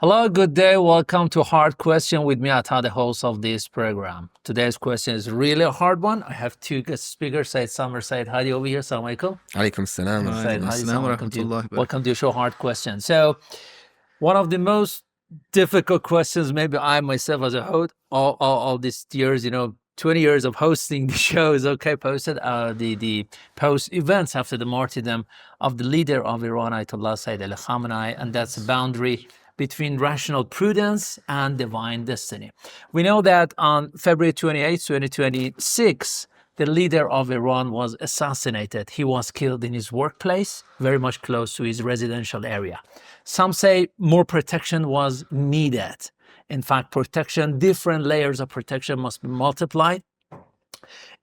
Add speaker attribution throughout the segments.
Speaker 1: Hello, good day. Welcome to Hard Question with me, Ata, the host of this program. Today's question is really a hard one. I have two guest speakers, Said Samar, Said Hadi over here. Assalamu alaikum.
Speaker 2: Alaikum salam.
Speaker 1: Said Hadi,
Speaker 3: Assalamu
Speaker 1: welcome to
Speaker 3: rahmatullahi
Speaker 1: welcome to your show, Hard Question. So, one of the most difficult questions, maybe I myself as a host, all these years, 20 years of hosting the show is posted the post events after the martyrdom of the leader of Iran, Ayatollah Khamenei, and that's a boundary between rational prudence and divine destiny. We know that on February 28, 2026, the leader of Iran was assassinated. He was killed in his workplace, very much close to his residential area. Some say more protection was needed. In fact, different layers of protection must be multiplied.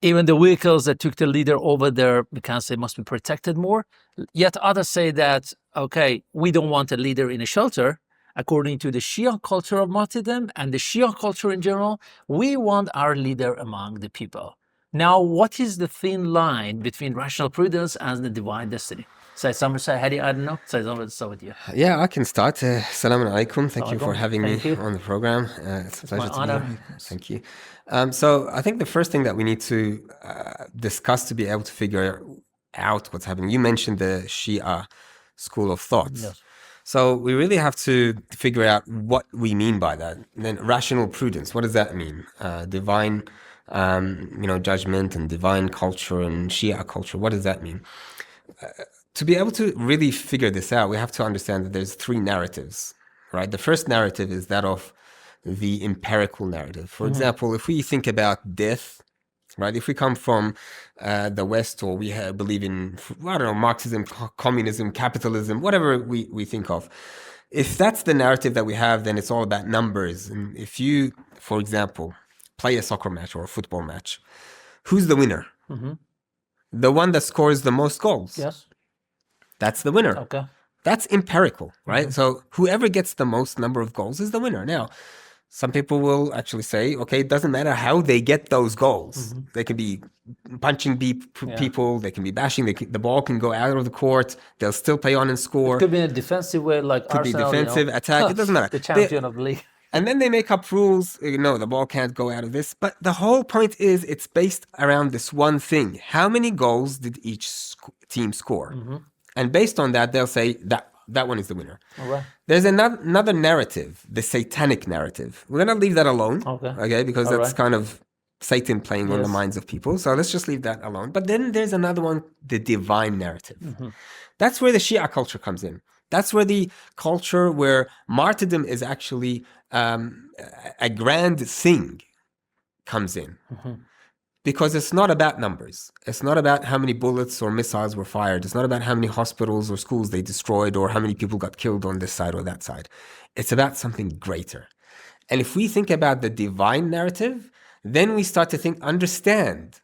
Speaker 1: Even the vehicles that took the leader over there, we can say, must be protected more. Yet others say that, okay, we don't want a leader in a shelter. According to the Shia culture of martyrdom and the Shia culture in general, we want our leader among the people. Now, what is the thin line between rational prudence and the divine destiny? Say Samar, say Hadi, I don't know. Say Samar, start with you.
Speaker 2: Yeah, I can start. Assalamu alaikum. Thank you for having me
Speaker 1: you.
Speaker 2: on the program. It's a pleasure to be here. Thank you. So I think the first thing that we need to discuss to be able to figure out what's happening, you mentioned the Shia school of thought.
Speaker 1: Yes.
Speaker 2: So we really have to figure out what we mean by that. And then rational prudence, what does that mean? Divine, judgment and divine culture and Shia culture, what does that mean? To be able to really figure this out, we have to understand that there's three narratives, right? The first narrative is that of the empirical narrative. For example, if we think about death, right? If we come from the West, or we believe in, Marxism, communism, capitalism, whatever we think of, if that's the narrative that we have, then it's all about numbers. And if you, for example, play a soccer match or a football match, who's the winner? The one that scores the most goals.
Speaker 1: Yes.
Speaker 2: That's the winner.
Speaker 1: Okay.
Speaker 2: That's empirical, right? So whoever gets the most number of goals is the winner. Now, some people will actually say, okay, it doesn't matter how they get those goals. They can be punching people, they can be bashing, the ball can go out of the court, they'll still play on and score.
Speaker 1: It could be in a defensive way, like
Speaker 2: Could
Speaker 1: Arsenal,
Speaker 2: be defensive, attack, it doesn't matter.
Speaker 1: The champion of the league.
Speaker 2: And then they make up rules, the ball can't go out of this. But the whole point is it's based around this one thing. How many goals did each team score? And based on that, they'll say that one is the winner.
Speaker 1: All right.
Speaker 2: There's another narrative, the satanic narrative. We're going to leave that alone, okay? Because that's kind of Satan playing on the minds of people. So let's just leave that alone. But then there's another one, the divine narrative. That's where the Shia culture comes in. That's where the culture where martyrdom is actually a grand thing comes in. Because it's not about numbers. It's not about how many bullets or missiles were fired. It's not about how many hospitals or schools they destroyed or how many people got killed on this side or that side. It's about something greater. And if we think about the divine narrative, then we start to understand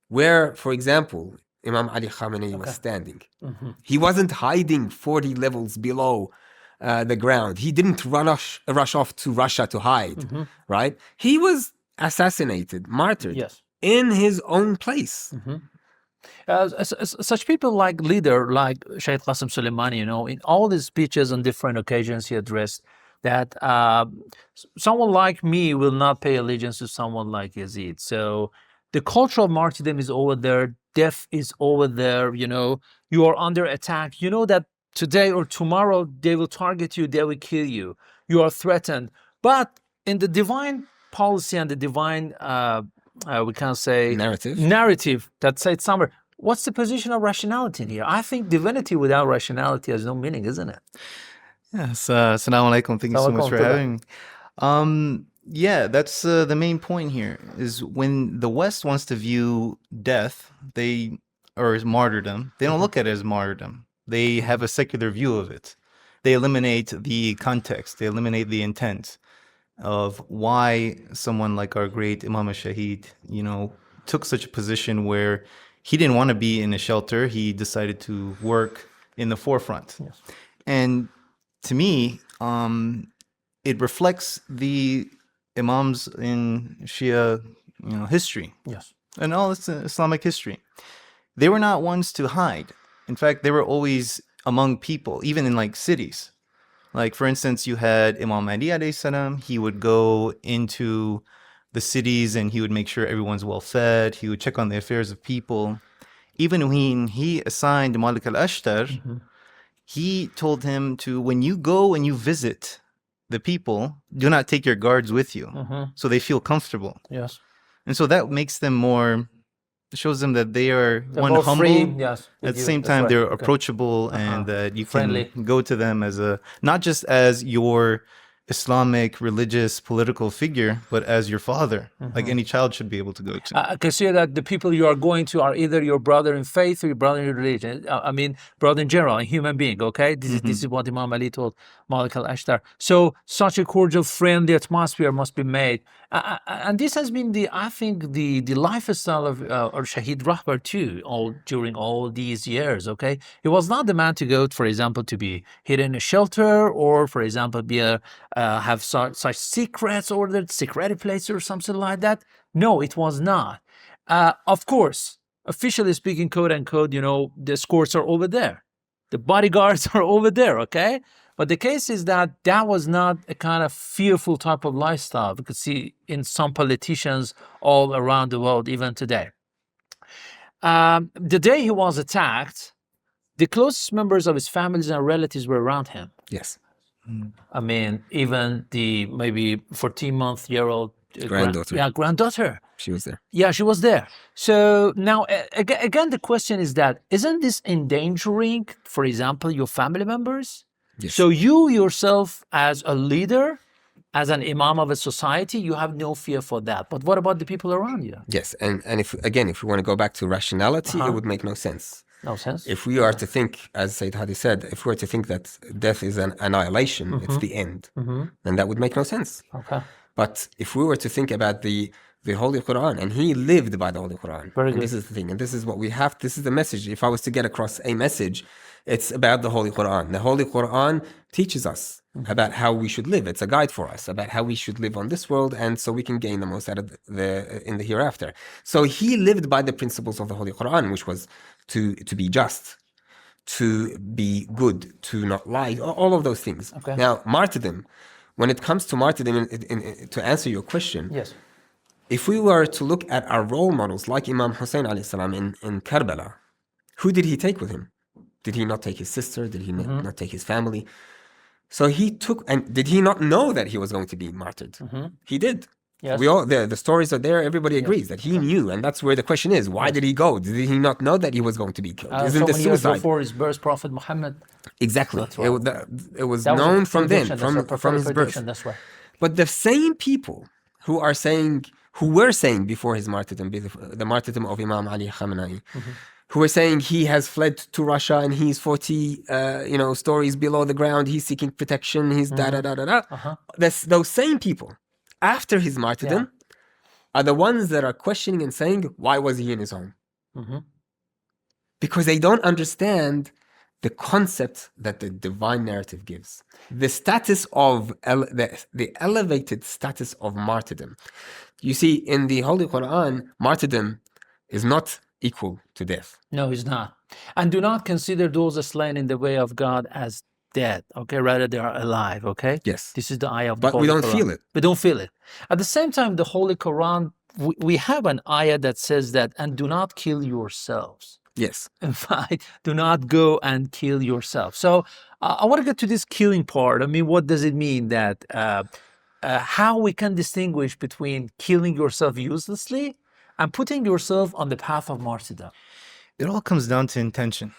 Speaker 2: where, for example, Imam Ali Khamenei was standing. He wasn't hiding 40 levels below the ground. He didn't rush off to Russia to hide, right? He was assassinated, martyred.
Speaker 1: Yes.
Speaker 2: In his own place.
Speaker 1: Such people like leader, like Shaykh Qasem Soleimani, in all his speeches on different occasions he addressed that someone like me will not pay allegiance to someone like Yazid. So the culture of martyrdom is over there. Death is over there. You are under attack. You know that today or tomorrow they will target you. They will kill you. You are threatened. But in the divine policy and the divine we can say narrative that said somewhere, what's the position of rationality in here? I think divinity without rationality has no meaning, isn't it?
Speaker 3: Yes. Assalamu alaikum. Thank you so much for having me. Yeah, that's the main point here is when the West wants to view death, or as martyrdom, they don't look at it as martyrdom. They have a secular view of it. They eliminate the context. They eliminate the intent of why someone like our great Imam Shaheed, took such a position where he didn't want to be in a shelter. He decided to work in the forefront.
Speaker 1: Yes.
Speaker 3: And to me, it reflects the Imams in Shia, history.
Speaker 1: Yes.
Speaker 3: And all Islamic history. They were not ones to hide. In fact, they were always among people, even in like cities. Like, for instance, you had Imam Ali alayhi salam. He would go into the cities and he would make sure everyone's well fed. He would check on the affairs of people. Even when he assigned Malik al-Ashtar, he told him to, when you go and you visit the people, do not take your guards with you, so they feel comfortable.
Speaker 1: Yes.
Speaker 3: And so that makes them more, shows them that they're
Speaker 1: more
Speaker 3: humble.
Speaker 1: free, yes,
Speaker 3: at the same time, they're approachable, and that you can go to them as not just as your Islamic, religious, political figure, but as your father, like any child should be able to go to.
Speaker 1: I consider that the people you are going to are either your brother in faith or your brother in religion. I mean, brother in general, a human being, okay? This is what Imam Ali told Malik al-Ashtar. So such a cordial, friendly atmosphere must be made. And this has been I think the lifestyle of our Shahid Rahbar too, during all these years, okay? He was not the man to go, for example, to be hidden in a shelter, or, for example, have such secrets ordered, secret places or something like that. No, it was not. Of course, officially speaking, quote unquote, the escorts are over there. The bodyguards are over there, okay? But the case is that was not a kind of fearful type of lifestyle we could see in some politicians all around the world, even today. The day he was attacked, the closest members of his families and relatives were around him.
Speaker 2: Yes.
Speaker 1: I mean, even the maybe 14-month-old
Speaker 2: granddaughter.
Speaker 1: Granddaughter.
Speaker 2: She was there.
Speaker 1: Yeah, she was there. So now, again, the question is that, isn't this endangering, for example, your family members?
Speaker 2: Yes.
Speaker 1: So you yourself, as a leader, as an imam of a society, you have no fear for that. But what about the people around you?
Speaker 2: Yes, and if we want to go back to rationality, it would make no sense.
Speaker 1: No sense?
Speaker 2: If we are to think, as Sayyid Hadi said, if we are to think that death is an annihilation, it's the end, then that would make no sense.
Speaker 1: Okay.
Speaker 2: But if we were to think about the Holy Quran, and he lived by the Holy Quran,
Speaker 1: Very
Speaker 2: and
Speaker 1: good.
Speaker 2: this is the thing, and this is what we have, this is the message. If I was to get across a message, it's about the Holy Quran. The Holy Quran teaches us about how we should live. It's a guide for us about how we should live on this world, and so we can gain the most out of in the hereafter. So he lived by the principles of the Holy Quran, which was to be just, to be good, to not lie, all of those things.
Speaker 1: Okay.
Speaker 2: Now, martyrdom, when it comes to martyrdom, to answer your question,
Speaker 1: Yes.
Speaker 2: if we were to look at our role models like Imam Hussain alayhi salam in Karbala, who did he take with him? Did he not take his sister? Did he not take his family? So he took, and did he not know that he was going to be martyred? He did.
Speaker 1: Yes.
Speaker 2: We all, the stories are there. Everybody agrees that he knew, and that's where the question is: why did he go? Did he not know that he was going to be killed? Isn't
Speaker 1: so
Speaker 2: the
Speaker 1: many years
Speaker 2: suicide
Speaker 1: before his birth, Prophet Muhammad?
Speaker 2: Exactly.
Speaker 1: Right.
Speaker 2: It was known from then, from his birth.
Speaker 1: That's right.
Speaker 2: But the same people who were saying before his martyrdom, the martyrdom of Imam Ali Khamenei, who were saying he has fled to Russia and he's 40 stories below the ground, he's seeking protection, he's those same people after his martyrdom are the ones that are questioning and saying, why was he in his home? Because they don't understand the concept that the divine narrative gives. The status of the elevated status of martyrdom. You see, in the Holy Quran, martyrdom is not equal to death.
Speaker 1: No, he's not. And do not consider those slain in the way of God as dead, okay? Rather, they are alive, okay?
Speaker 2: Yes.
Speaker 1: This is the ayah of the
Speaker 2: But
Speaker 1: Holy
Speaker 2: we don't
Speaker 1: Quran.
Speaker 2: feel it.
Speaker 1: We don't feel it. At the same time, the Holy Quran, we have an ayah that says that, and do not kill yourselves.
Speaker 2: Yes.
Speaker 1: In fact, do not go and kill yourself. So I want to get to this killing part. I mean, what does it mean that, how we can distinguish between killing yourself uselessly and putting yourself on the path of martyrdom?
Speaker 3: It all comes down to intention.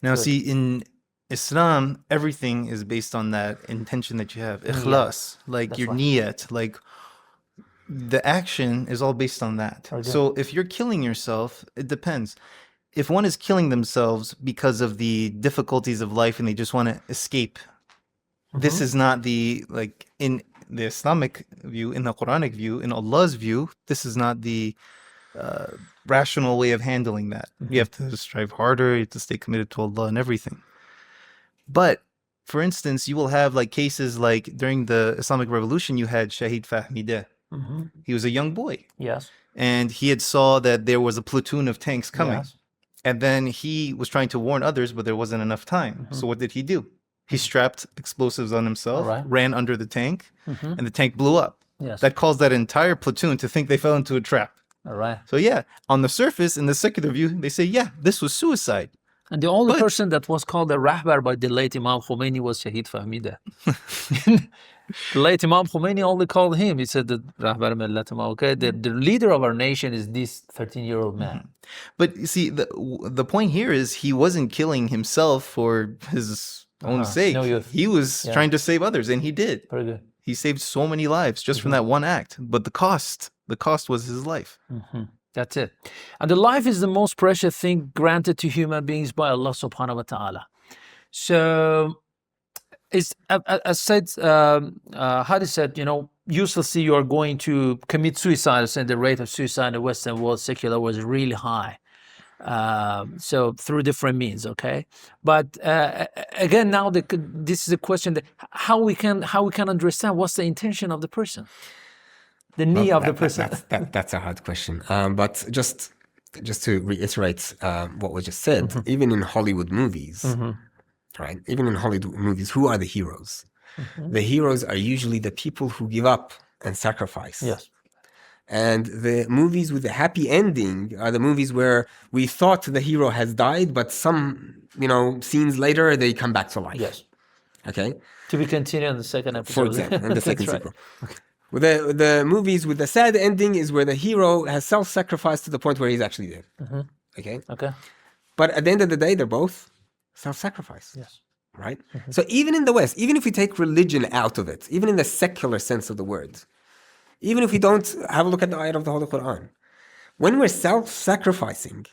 Speaker 3: Now, see, in Islam, everything is based on that intention that you have. Ikhlas, like
Speaker 1: That's
Speaker 3: your
Speaker 1: right.
Speaker 3: niyat, like the action is all based on that. So if you're killing yourself, it depends. If one is killing themselves because of the difficulties of life and they just want to escape, this is not in the Islamic view, in the Quranic view, in Allah's view, this is not the rational way of handling that. You have to strive harder, you have to stay committed to Allah and everything. But for instance, you will have cases like during the Islamic Revolution, you had Shahid Fahmideh. He was a young boy.
Speaker 1: Yes.
Speaker 3: And he had saw that there was a platoon of tanks coming.
Speaker 1: Yes.
Speaker 3: And then he was trying to warn others, but there wasn't enough time. So what did he do? He strapped explosives on himself, ran under the tank,
Speaker 1: Mm-hmm.
Speaker 3: and the tank blew up.
Speaker 1: Yes.
Speaker 3: That caused that entire platoon to think they fell into a trap.
Speaker 1: All right.
Speaker 3: So yeah, on the surface, in the secular view, they say, yeah, this was suicide.
Speaker 1: And the only person that was called a rahbar by the late Imam Khomeini was Shahid Fahmida. The late Imam Khomeini only called him. He said that rahbar millatama, okay, the leader of our nation is this 13-year-old man.
Speaker 3: But you see, the point here is he wasn't killing himself for his own sake.
Speaker 1: No,
Speaker 3: he was trying to save others, and he did.
Speaker 1: Very good.
Speaker 3: He saved so many lives just from that one act. But the cost was his life.
Speaker 1: Mm-hmm. That's it. And the life is the most precious thing granted to human beings by Allah subhanahu wa ta'ala. So, it's, as said, Hadi said, uselessly you are going to commit suicide, and the rate of suicide in the Western world, secular, was really high. So through different means, okay. But again, now this is a question that how we can understand what's the intention of the person, the need of the person.
Speaker 2: That's a hard question. But just to reiterate what was just said, even in Hollywood movies, right? Even in Hollywood movies, who are the heroes? The heroes are usually the people who give up and sacrifice.
Speaker 1: Yes.
Speaker 2: And the movies with the happy ending are the movies where we thought the hero has died, but some, scenes later, they come back to life.
Speaker 1: Yes.
Speaker 2: Okay?
Speaker 1: To be continued in the second episode.
Speaker 2: For example, in the second sequel. With the movies with the sad ending is where the hero has self-sacrificed to the point where he's actually dead. Okay?
Speaker 1: Okay.
Speaker 2: But at the end of the day, they're both self-sacrifice.
Speaker 1: Yes.
Speaker 2: Right? So even in the West, even if we take religion out of it, even in the secular sense of the word, even if we don't have a look at the ayat of the Holy Quran, when we're self-sacrificing,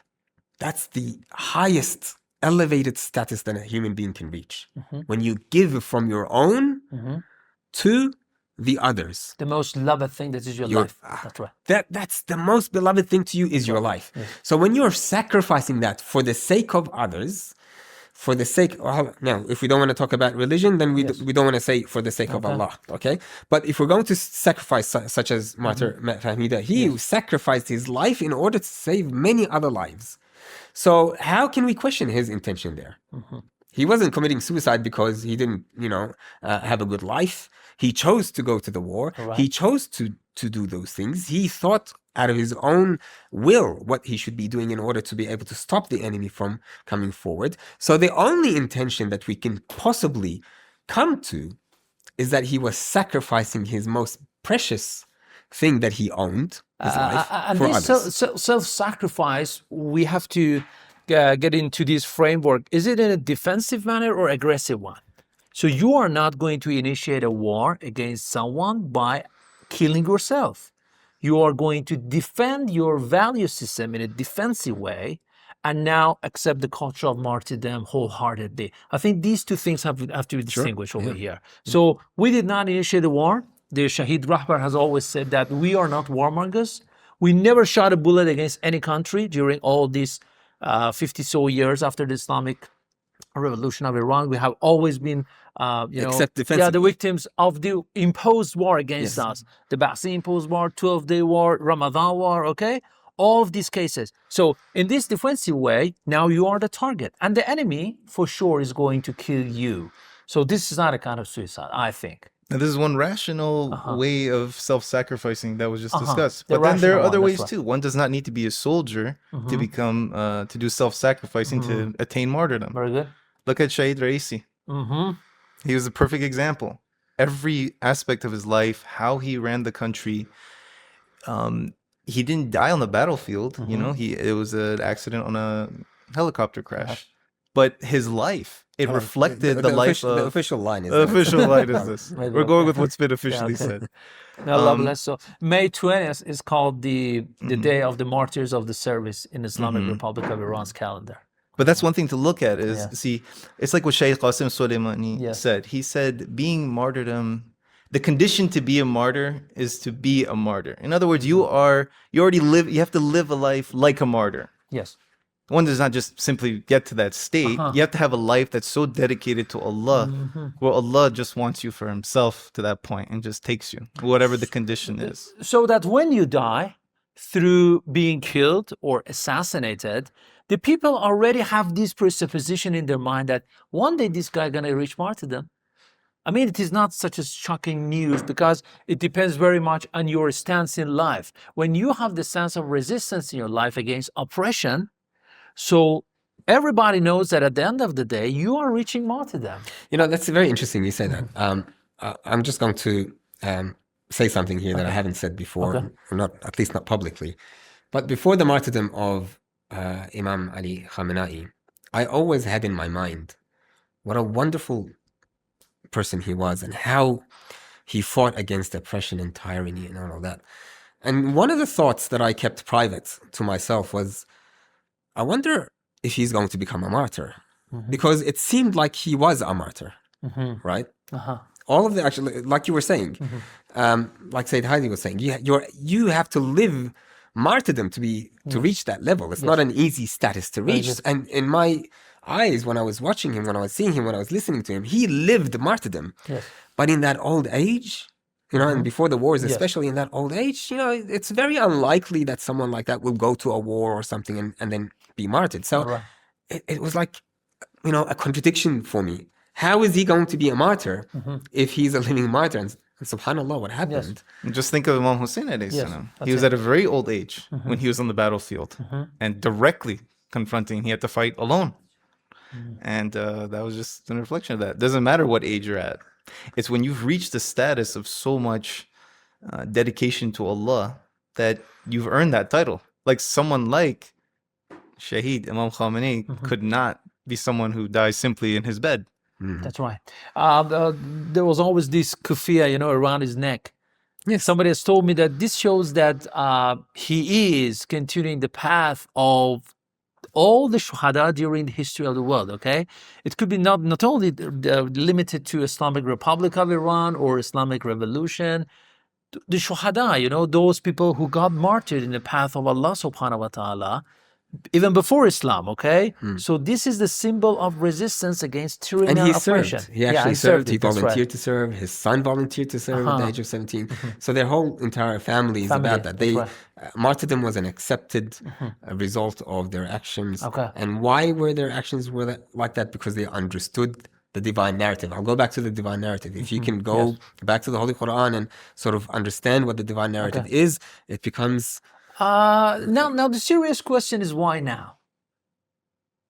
Speaker 2: that's the highest elevated status that a human being can reach. When you give from your own to the others.
Speaker 1: The most beloved thing that is your life. That's right.
Speaker 2: That's the most beloved thing to you is your life.
Speaker 1: Yes.
Speaker 2: So when you're sacrificing that for the sake of others, for the sake of, now, if we don't want to talk about religion, then we don't want to say for the sake of Allah, okay? But if we're going to sacrifice, such as Martyr Fahmida, he sacrificed his life in order to save many other lives. So how can we question his intention there? He wasn't committing suicide because he didn't, have a good life. He chose to go to the war.
Speaker 1: Right.
Speaker 2: He chose to do those things. He thought out of his own will what he should be doing in order to be able to stop the enemy from coming forward. So the only intention that we can possibly come to is that he was sacrificing his most precious thing that he owned, his life,
Speaker 1: and
Speaker 2: for
Speaker 1: this
Speaker 2: others.
Speaker 1: self-sacrifice, we have to get into this framework. Is it in a defensive manner or aggressive one? So you are not going to initiate a war against someone by killing yourself. You are going to defend your value system in a defensive way and now accept the culture of martyrdom wholeheartedly. I think these two things have to be distinguished over here. So we did not initiate a war. The Shahid Rahbar has always said that we are not warmongers. We never shot a bullet against any country during all these 50 years after the Islamic Revolution of Iran. We have always been,
Speaker 2: Except defensive.
Speaker 1: the victims of the imposed war against us. The Ba'athi imposed war, 12-day war, Ramadan war, okay? All of these cases. So in this defensive way, now you are the target. And the enemy, for sure, is going to kill you. So this is not a kind of suicide, I think.
Speaker 3: Now, this is one rational way of self-sacrificing that was just discussed.
Speaker 1: The
Speaker 3: But then there are
Speaker 1: rational
Speaker 3: other
Speaker 1: one,
Speaker 3: ways
Speaker 1: that's right.
Speaker 3: too. One does not need to be a soldier to become, to do self-sacrificing to attain martyrdom.
Speaker 1: Very good.
Speaker 3: Look at Shahid Raisi. He was a perfect example. Every aspect of his life, how he ran the country, he didn't die on the battlefield. It was an accident on a helicopter crash. But his life, it reflected the life of...
Speaker 2: The official line is
Speaker 3: The official line is this.
Speaker 1: Maybe
Speaker 3: We're going with what's been officially said.
Speaker 1: Allah bless. So May 20th is called the day of the martyrs of the service in Islamic Republic of Iran's calendar.
Speaker 3: But that's one thing to look at is, see, it's like what Shaykh Qasim Soleimani said. He said, being martyrdom, the condition to be a martyr is to be a martyr. In other words, you have to live a life like a martyr.
Speaker 1: Yes.
Speaker 3: One does not just simply get to that state. You have to have a life that's so dedicated to Allah, where Allah just wants you for himself to that point and just takes you, whatever the condition is.
Speaker 1: So that when you die through being killed or assassinated, the people already have this presupposition in their mind that one day this guy gonna reach martyrdom. I mean, it is not such a shocking news because it depends very much on your stance in life. When you have the sense of resistance in your life against oppression, so everybody knows that at the end of the day, you are reaching martyrdom.
Speaker 2: That's very interesting you say that. I'm just going to say something here that I haven't said before, or at least not publicly. But before the martyrdom of Imam Ali Khamenei, I always had in my mind what a wonderful person he was and how he fought against oppression and tyranny and all of that. And one of the thoughts that I kept private to myself was, I wonder if he's going to become a martyr, because it seemed like he was a martyr, right? All of the, actually, like you were saying, like Sayyid Heidi was saying, you have to live martyrdom to reach that level. It's not an easy status to reach. And in my eyes, when I was watching him, when I was seeing him, when I was listening to him, he lived martyrdom. But in that old age, and before the wars, especially in that old age, it's very unlikely that someone like that will go to a war or something and then be martyred. So it was like, a contradiction for me. How is he going to be a martyr if he's a living martyr? And subhanAllah, what happened?
Speaker 3: Just think of Imam Hussain alayhi salam. He was at a very old age when he was on the battlefield and directly confronting, he had to fight alone. And that was just a reflection of that. It doesn't matter what age you're at. It's when you've reached the status of so much dedication to Allah that you've earned that title. Like someone like Shaheed Imam Khamenei could not be someone who dies simply in his bed.
Speaker 1: That's right. There was always this kufiya, around his neck. Somebody has told me that this shows that he is continuing the path of all the shuhada during the history of the world, okay? It could be not only limited to Islamic Republic of Iran or Islamic Revolution. The shuhada, those people who got martyred in the path of Allah subhanahu wa ta'ala, even before Islam, okay? So this is the symbol of resistance against tyranny and oppression.
Speaker 2: He actually served. He volunteered to serve. His son volunteered to serve at the age of 17. So their whole entire family is about that. Martyrdom was an accepted result of their actions. And why were their actions like that? Because they understood the divine narrative. I'll go back to the divine narrative. If you can go back to the Holy Quran and sort of understand what the divine narrative is, it becomes...
Speaker 1: Now the serious question is, why now?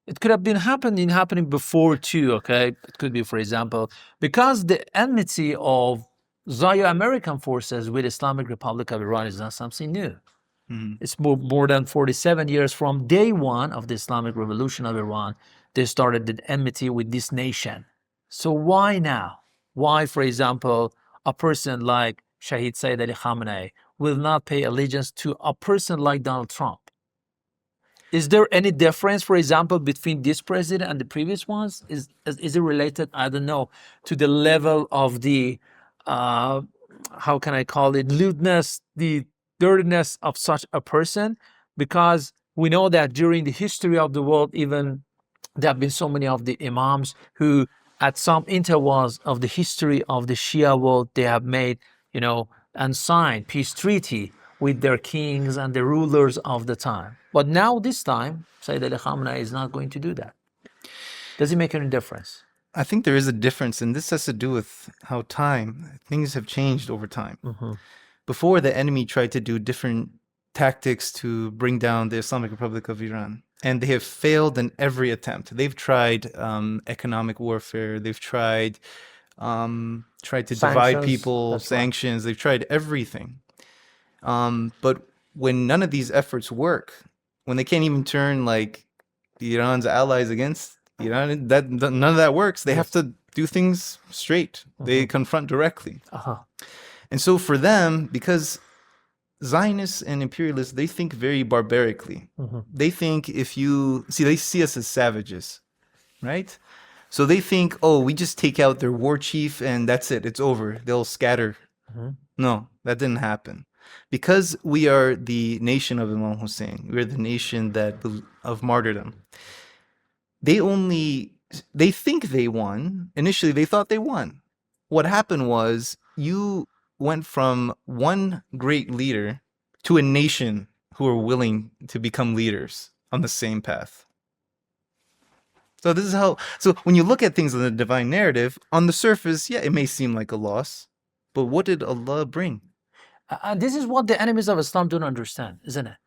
Speaker 1: It could have been happening before too, okay? It could be, for example, because the enmity of Zionist American forces with Islamic Republic of Iran is not something new. It's more than 47 years from day one of the Islamic Revolution of Iran. They started the enmity with this nation. So why now? Why, for example, a person like Shahid Sayyid Ali Khamenei will not pay allegiance to a person like Donald Trump? Is there any difference, for example, between this president and the previous ones? Is it related, I don't know, to the level of the, how can I call it, lewdness, the dirtiness of such a person? Because we know that during the history of the world, even there have been so many of the imams who, at some intervals of the history of the Shia world, they have made, and signed peace treaty with their kings and the rulers of the time. But now, this time, Sayyid Ali Khamenei is not going to do that. Does it make any difference?
Speaker 3: I think there is a difference, and this has to do with how things have changed over time. Before, the enemy tried to do different tactics to bring down the Islamic Republic of Iran, and they have failed in every attempt. They've tried economic warfare. They've tried to divide people, sanctions. They've tried everything. But when none of these efforts work, when they can't even turn like Iran's allies against Iran, none of that works. They have to do things straight. They confront directly. And so for them, because Zionists and imperialists, they think very barbarically. They think they see us as savages, right? So they think, we just take out their war chief and that's it. It's over. They'll scatter. No, that didn't happen. Because we are the nation of Imam Hussain, we're the nation of martyrdom. They think they won. Initially, they thought they won. What happened was you went from one great leader to a nation who are willing to become leaders on the same path. So this is how. So when you look at things in the divine narrative, on the surface, yeah, it may seem like a loss, but what did Allah bring?
Speaker 1: This is what the enemies of Islam don't understand, isn't it?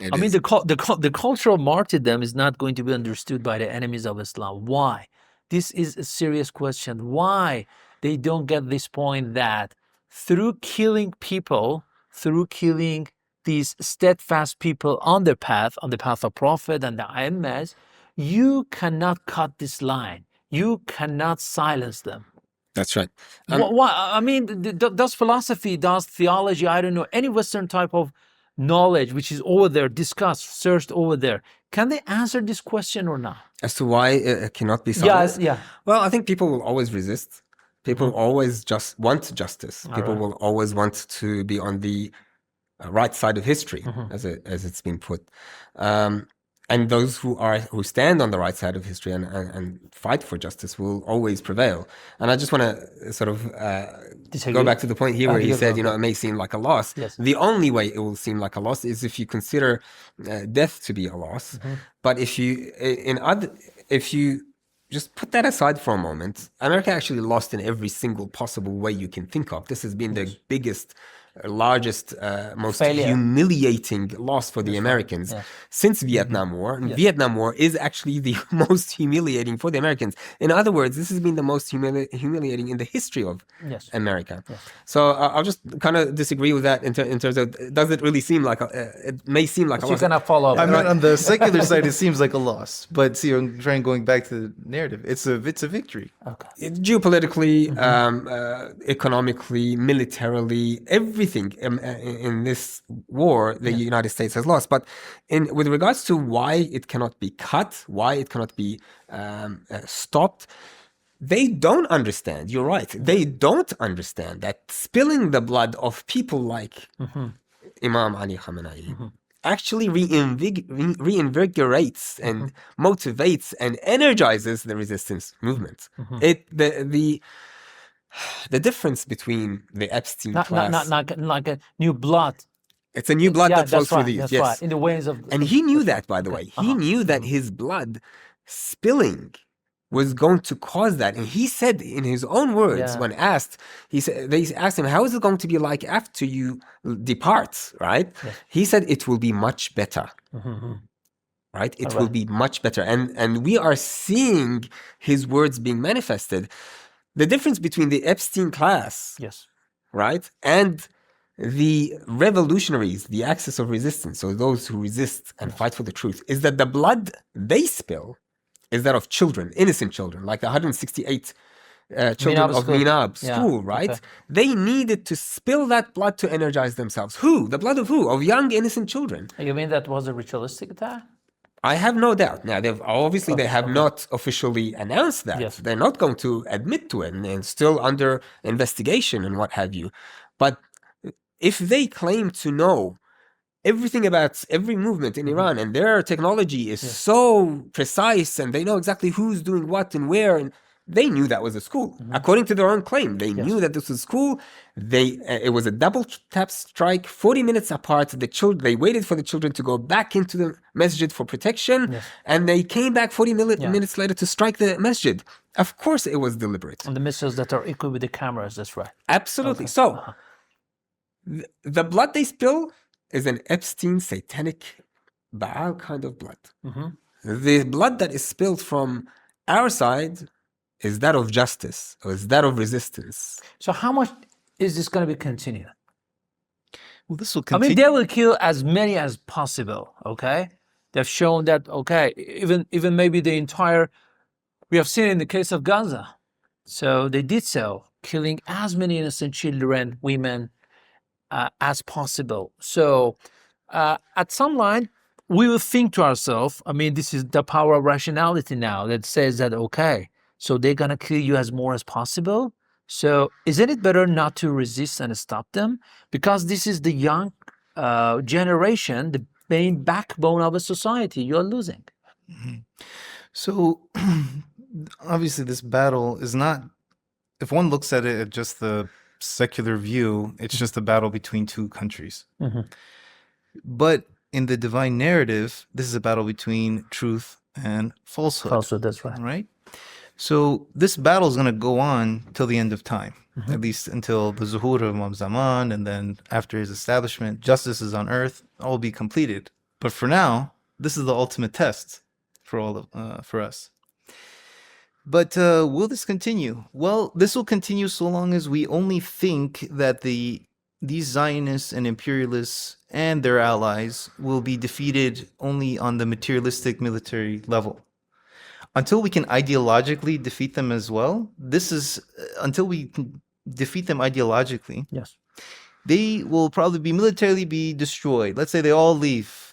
Speaker 2: It
Speaker 1: I mean,
Speaker 2: is.
Speaker 1: the cultural martyrdom is not going to be understood by the enemies of Islam. Why? This is a serious question. Why they don't get this point that through killing people, through killing these steadfast people on the path of Prophet and the Imams, you cannot cut this line. You cannot silence them.
Speaker 2: That's right.
Speaker 1: Why? I mean, does philosophy, does theology, I don't know, any Western type of knowledge which is over there, discussed, searched over there, can they answer this question or not?
Speaker 2: As to why it cannot be silenced?
Speaker 1: Yeah.
Speaker 2: Well, I think people will always resist. People always just want justice. People will always want to be on the right side of history, as it's been put. And those who stand on the right side of history and fight for justice will always prevail. And I just want to sort of go back to the point here where he said, it may seem like a loss.
Speaker 1: Yes.
Speaker 2: The only way it will seem like a loss is if you consider death to be a loss. But if you just put that aside for a moment, America actually lost in every single possible way you can think of. This has been the biggest, largest, most humiliating loss for the Americans since Vietnam War. And Vietnam War is actually the most humiliating for the Americans. In other words, this has been the most humiliating in the history of America. So I'll just kind of disagree with that in terms of, does it really seem like it may seem like a loss?
Speaker 1: You cannot follow up.
Speaker 3: I mean, on the secular side, it seems like a loss. But see, I'm trying going back to the narrative. It's a victory.
Speaker 1: Okay.
Speaker 2: Geopolitically, economically, militarily, everything in this war, the United States has lost. But with regards to why it cannot be cut, why it cannot be stopped, they don't understand. You're right. They don't understand that spilling the blood of people like Imam Ali Khamenei actually reinvigorates and motivates and energizes the resistance movement. The difference between the Epstein class,
Speaker 1: not like a new blood.
Speaker 2: It's a new blood that flows through these.
Speaker 1: That's
Speaker 2: yes,
Speaker 1: right. In the ways of,
Speaker 2: and he knew that, by the way. He knew that his blood spilling was going to cause that, and he said in his own words when asked, they asked him, "How is it going to be like after you depart?" Right?
Speaker 1: Yes.
Speaker 2: He said, "It will be much better." Right? It will be much better, and we are seeing his words being manifested. The difference between the Epstein class, right, and the revolutionaries, the axis of resistance, so those who resist and fight for the truth, is that the blood they spill is that of children, innocent children, like the 168 children of Minab school, right? Okay. They needed to spill that blood to energize themselves. Who? The blood of who? Of young, innocent children.
Speaker 1: You mean that was a ritualistic attack?
Speaker 2: I have no doubt. Now, they have not officially announced that.
Speaker 1: Yes.
Speaker 2: They're not going to admit to it, and still under investigation and what have you. But if they claim to know everything about every movement in Iran, and their technology is so precise, and they know exactly who's doing what and where, and they knew that was a school. According to their own claim, they knew that this was school. It was a double tap strike, 40 minutes apart. They waited for the children to go back into the masjid for protection, and they came back 40 minutes later to strike the masjid. Of course, it was deliberate.
Speaker 1: And the missiles that are equipped with the cameras, that's right.
Speaker 2: Absolutely. Okay. So, the blood they spill is an Epstein satanic Baal kind of blood. The blood that is spilled from our side is that of justice, or is that of resistance.
Speaker 1: So how much is this going to be continued?
Speaker 3: Well, this will continue.
Speaker 1: I mean, they will kill as many as possible, okay? They've shown that, okay, even maybe the entire, we have seen in the case of Gaza. So they did so, killing as many innocent children, women, as possible. So at some line, we will think to ourselves, I mean, this is the power of rationality now that says that, okay, so they're going to kill you as more as possible. So isn't it better not to resist and stop them? Because this is the young generation, the main backbone of a society. You're losing.
Speaker 3: So obviously this battle is not, if one looks at it at just the secular view, it's just a battle between two countries. But in the divine narrative, this is a battle between truth and falsehood.
Speaker 1: Falsehood, that's right.
Speaker 3: Right? So this battle is going to go on till the end of time, at least until the Zuhur of Imam Zaman, and then after his establishment, justice is on earth, all will be completed. But for now, this is the ultimate test for for us. But will this continue? Well, this will continue so long as we only think that these Zionists and imperialists and their allies will be defeated only on the materialistic military level. Until we can ideologically defeat them as well, until we can defeat them ideologically,
Speaker 1: yes,
Speaker 3: they will probably militarily be destroyed. Let's say they all leave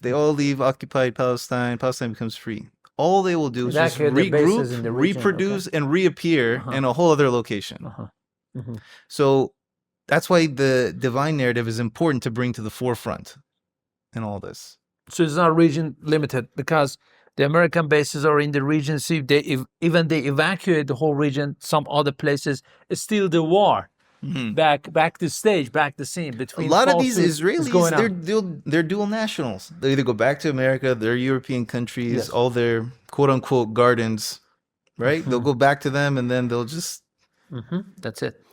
Speaker 3: occupied Palestine becomes free. All they will do is just regroup, reproduce, and reappear in a whole other location. So that's why the divine narrative is important to bring to the forefront in all this.
Speaker 1: So it's not region limited, because the American bases are in the region. See, even they evacuate the whole region, some other places, it's still the war. Back the stage, back the scene between.
Speaker 3: A lot of these Israelis, they're dual nationals. They either go back to America, their European countries, all their quote unquote gardens, right? They'll go back to them, and then they'll just.
Speaker 1: That's it.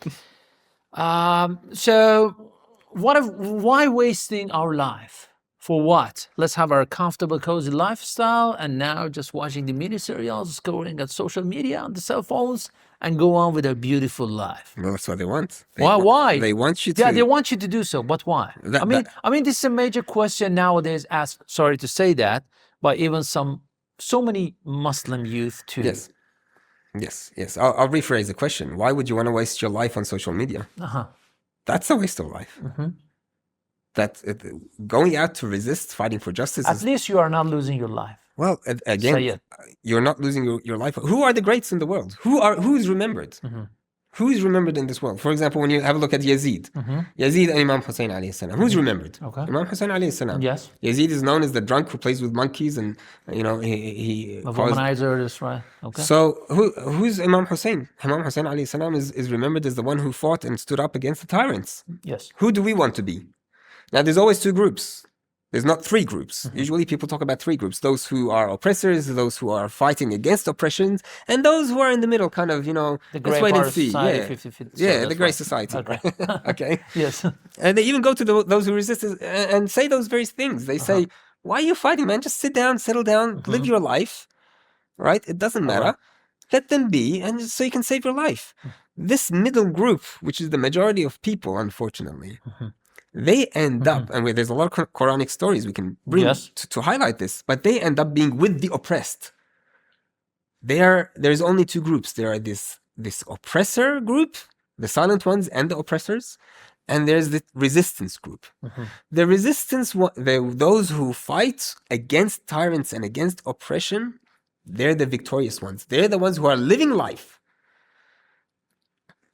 Speaker 1: So, why wasting our life? For what? Let's have our comfortable, cozy lifestyle, and now just watching the media serials, scrolling at social media on the cell phones, and go on with a beautiful life.
Speaker 2: Well, that's what they want.
Speaker 1: Why?
Speaker 2: They want you to.
Speaker 1: Yeah, they want you to do so, but why? I mean, this is a major question nowadays. Asked, sorry to say that, by even so many Muslim youth too.
Speaker 2: Yes. I'll rephrase the question. Why would you want to waste your life on social media? That's a waste of life. Going out to resist, fighting for justice.
Speaker 1: At least you are not losing your life.
Speaker 2: Well, again, you're not losing your life. Who are the greats in the world? Who is remembered? Who is remembered in this world? For example, when you have a look at Yazid, Yazid and Imam Hussain alayhi salam, who's remembered? Imam Hussain alayhi salam.
Speaker 1: Yes.
Speaker 2: Yazid is known as the drunk who plays with monkeys, and he
Speaker 1: a womanizer, that's right. Okay.
Speaker 2: So who's Imam Hussain? Imam Hussain alayhi salam is remembered as the one who fought and stood up against the tyrants.
Speaker 1: Yes.
Speaker 2: Who do we want to be? Now, there's always two groups. There's not three groups. Usually people talk about three groups. Those who are oppressors, those who are fighting against oppressions, and those who are in the middle, kind of,
Speaker 1: the
Speaker 2: let's wait and see.
Speaker 1: Society, 50,
Speaker 2: the grey society.
Speaker 1: Okay.
Speaker 2: Okay.
Speaker 1: Yes.
Speaker 2: And they even go to those who resist and say those very things. They say, why are you fighting, man? Just sit down, settle down, live your life, right? It doesn't matter. Let them be, and so you can save your life. This middle group, which is the majority of people, unfortunately, they end up, and there's a lot of Quranic stories we can bring to highlight this, but they end up being with the oppressed. There's only two groups. There are this oppressor group, the silent ones and the oppressors, and there's the resistance group. The resistance, those who fight against tyrants and against oppression, they're the victorious ones. They're the ones who are living life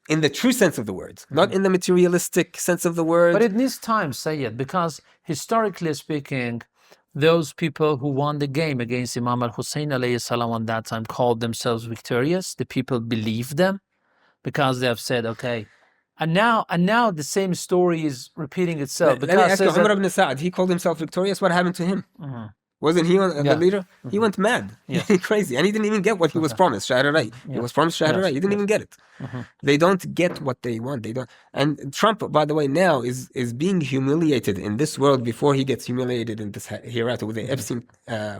Speaker 2: in the true sense of the word, not in the materialistic sense of the word.
Speaker 1: But it needs time, Sayyid, because historically speaking, those people who won the game against Imam Hussain alayhi salam on that time called themselves victorious. The people believed them because they have said, okay. And now the same story is repeating itself.
Speaker 2: Let me ask you, Umar ibn Sa'd, he called himself victorious. What happened to him? Wasn't he the leader? He went mad, crazy, and he didn't even get what he was promised. Shahada. He was promised Shahada. He didn't even get it. They don't get what they want. They don't. And Trump, by the way, now is being humiliated in this world before he gets humiliated in this hereafter with the Epstein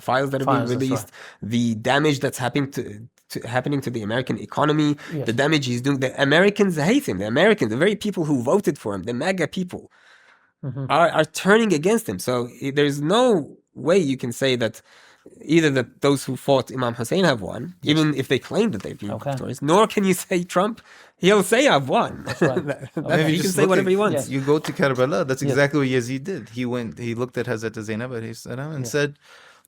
Speaker 2: files that are being released, the damage that's happening to the American economy, the damage he's doing. The Americans hate him. The very people who voted for him, the MAGA people, are turning against him. So there's no way you can say that either those who fought Imam Hussain have won, even if they claim that they've been victorious, nor can you say Trump, he'll say I've won. That's right. He can say whatever he wants.
Speaker 3: You go to Karbala, that's exactly what Yazid did. He looked at Hazrat Zainab and said,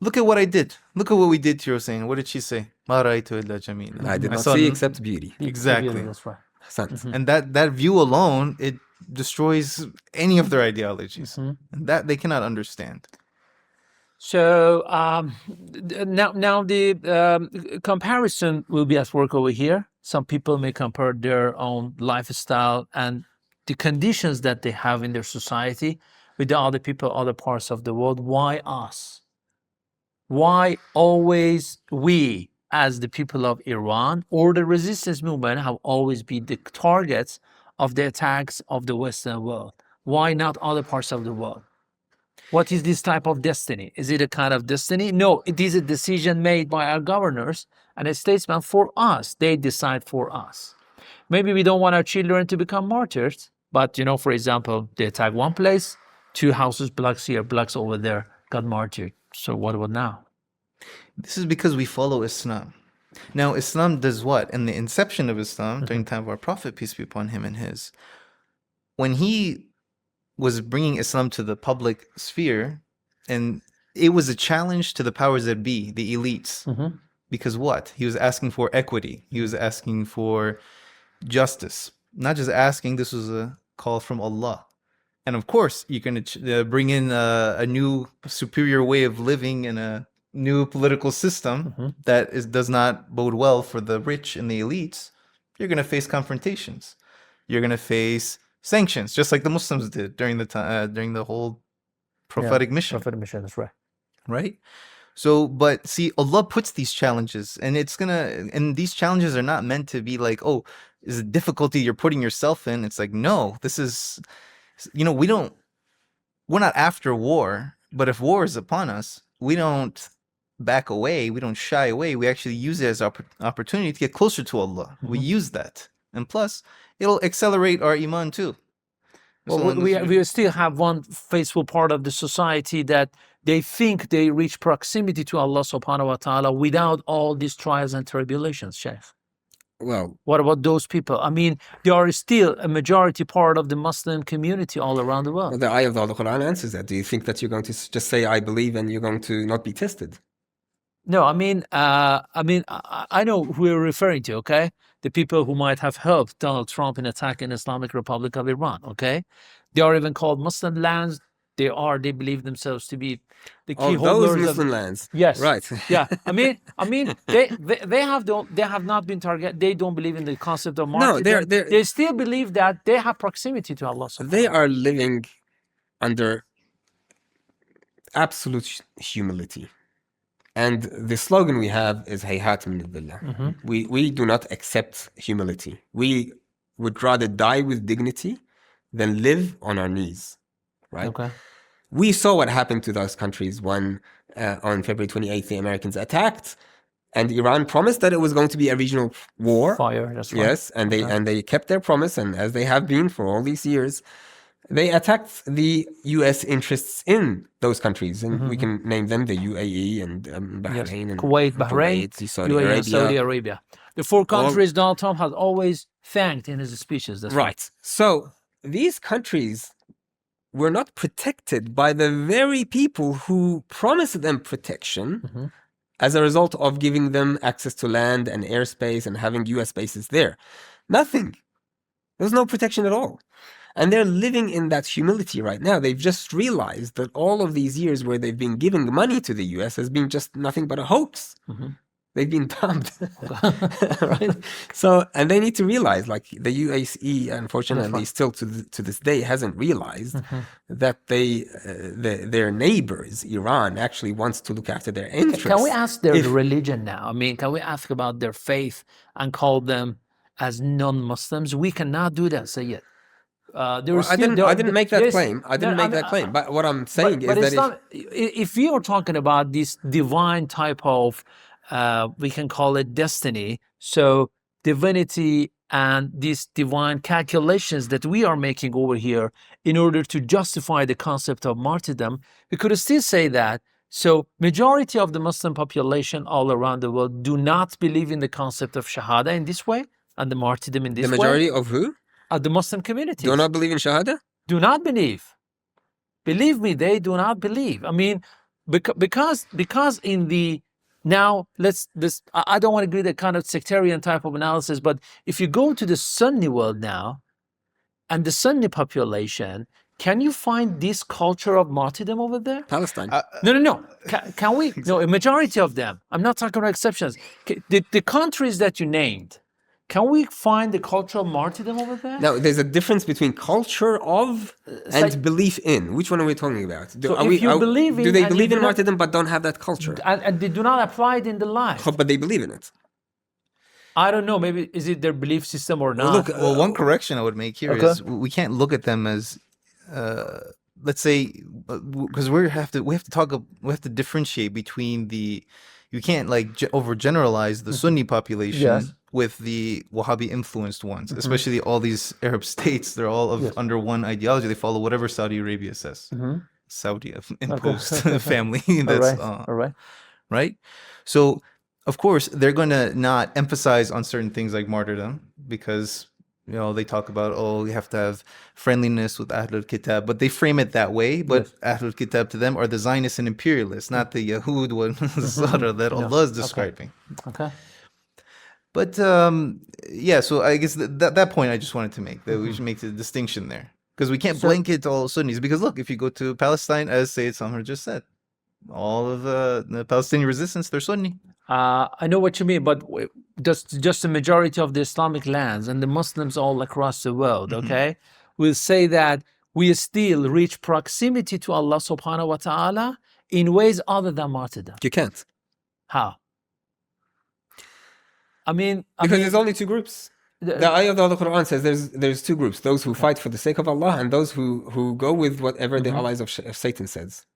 Speaker 3: look at what I did. Look at what we did to your Hussain. What did she say? I did
Speaker 2: not see except beauty.
Speaker 3: Exactly.
Speaker 1: That's right.
Speaker 3: And that view alone, it destroys any of their ideologies. And that they cannot understand.
Speaker 1: So now the comparison will be at work over here. Some people may compare their own lifestyle and the conditions that they have in their society with the other people, other parts of the world. Why us? why always we, as the people of Iran or the resistance movement, have always been the targets of the attacks of the Western world? Why not other parts of the world? What is this type of destiny? Is it a kind of destiny? No, it is a decision made by our governors and a statesman for us. They decide for us. Maybe we don't want our children to become martyrs, but, you know, for example, they attack one place, 2 houses, blocks here, blocks over there, got martyred. So what about now?
Speaker 3: This is because we follow Islam. Now, Islam does what? In the inception of Islam, during the time of our Prophet, peace be upon him and his, when he was bringing Islam to the public sphere, and it was a challenge to the powers that be, the elites. Because what? He was asking for equity. He was asking for justice. Not just asking, this was a call from Allah. And of course, you're going to bring in a new superior way of living and a new political system that does not bode well for the rich and the elites. You're going to face confrontations. You're going to face sanctions, just like the Muslims did during the time, during the whole prophetic mission.
Speaker 1: Prophetic mission, that's right.
Speaker 3: Right? So, but see, Allah puts these challenges, and and these challenges are not meant to be like, oh, is a difficulty you're putting yourself in. It's like, no, this is, you know, we're not after war, but if war is upon us, we don't back away, we don't shy away. We actually use it as an opportunity to get closer to Allah. We use that. And plus, it'll accelerate our iman too.
Speaker 1: Well, we still have one faithful part of the society that they think they reach proximity to Allah subhanahu wa ta'ala without all these trials and tribulations, Sheikh.
Speaker 2: Well,
Speaker 1: what about those people? I mean, they are still a majority part of the Muslim community all around the world.
Speaker 2: Well, the ayah of the Quran answers that. Do you think that you're going to just say, I believe, and you're going to not be tested?
Speaker 1: No, I mean, I know who you're referring to, okay? The people who might have helped Donald Trump in attacking Islamic Republic of Iran, okay? They are even called Muslim lands. They believe themselves to be the key holders
Speaker 2: those Muslim lands.
Speaker 1: Yes.
Speaker 2: Right.
Speaker 1: Yeah. I mean, they have not been targeted. They don't believe in the concept of martyrdom.
Speaker 2: No,
Speaker 1: they still believe that they have proximity to Allah.
Speaker 2: They are living under absolute humility. And the slogan we have is Hayhat min al-Dhillah. We do not accept humility. We would rather die with dignity than live on our knees. Right?
Speaker 1: Okay.
Speaker 2: We saw what happened to those countries when on February 28th the Americans attacked, and Iran promised that it was going to be a regional war.
Speaker 1: Fire, that's right.
Speaker 2: Yes, and they kept their promise, and as they have been for all these years, they attacked the U.S. interests in those countries, and we can name them the UAE and Bahrain and
Speaker 1: Kuwait, Bahrain, Saudi Arabia. The 4 countries Donald Trump has always thanked in his speeches. That's right.
Speaker 2: So these countries were not protected by the very people who promised them protection as a result of giving them access to land and airspace and having U.S. bases there. Nothing. There was no protection at all. And they're living in that humility right now. They've just realized that all of these years where they've been giving money to the U.S. has been just nothing but a hoax. They've been dumped. Right? So, and they need to realize, like the UAE, unfortunately, still to this day hasn't realized that their neighbors, Iran, actually wants to look after their interests.
Speaker 1: Can we ask their religion now? I mean, can we ask about their faith and call them as non-Muslims? We cannot do that, Sayyid.
Speaker 2: I didn't make that claim. I didn't make that claim. But what I'm saying is that
Speaker 1: if we are talking about this divine type of, we can call it destiny. So divinity and these divine calculations that we are making over here in order to justify the concept of martyrdom, we could still say that. So majority of the Muslim population all around the world do not believe in the concept of Shahada in this way and the martyrdom in this way.
Speaker 2: The majority of who?
Speaker 1: Of the Muslim community.
Speaker 2: Do not believe in Shahada?
Speaker 1: Do not believe. Believe me, they do not believe. I mean, because in the now I don't want to do the kind of sectarian type of analysis, but if you go to the Sunni world now and the Sunni population, can you find this culture of martyrdom over there?
Speaker 2: Palestine.
Speaker 1: No. Can we? No, a majority of them. I'm not talking about exceptions. The countries that you named, Can we find the culture of martyrdom over there?
Speaker 2: Now, there's a difference between culture of and belief in. Which one are we talking about? Do they believe in martyrdom but don't have that culture?
Speaker 1: And they do not apply it in the life.
Speaker 2: But they believe in it.
Speaker 1: I don't know. Maybe is it their belief system or not?
Speaker 3: Well, one correction I would make here is we can't look at them as, let's say, because we have to differentiate between the. You can't overgeneralize the Sunni population with the Wahhabi influenced ones, especially all these Arab states. They're all under one ideology. They follow whatever Saudi Arabia says. Saudi imposed family. That's
Speaker 1: all right.
Speaker 3: Right. So, of course, they're going to not emphasize on certain things like martyrdom because, they talk about, you have to have friendliness with Ahlul Kitab, but they frame it that way. But Ahlul Kitab to them are the Zionists and imperialists, not the Yahud that Allah is describing.
Speaker 1: Okay.
Speaker 3: But, so I guess that point I just wanted to make, that we should make the distinction there. Because we can't blanket all Sunnis. Because look, if you go to Palestine, as Sayyid Samar just said, all of the Palestinian resistance, they're Sunni.
Speaker 1: I know what you mean, but just the majority of the Islamic lands and the Muslims all across the world, will say that we still reach proximity to Allah subhanahu wa ta'ala in ways other than martyrdom.
Speaker 2: You can't.
Speaker 1: How? Because
Speaker 2: there's only two groups. The ayah of the Quran says there's two groups: those who fight for the sake of Allah and those who go with whatever the allies of Satan says.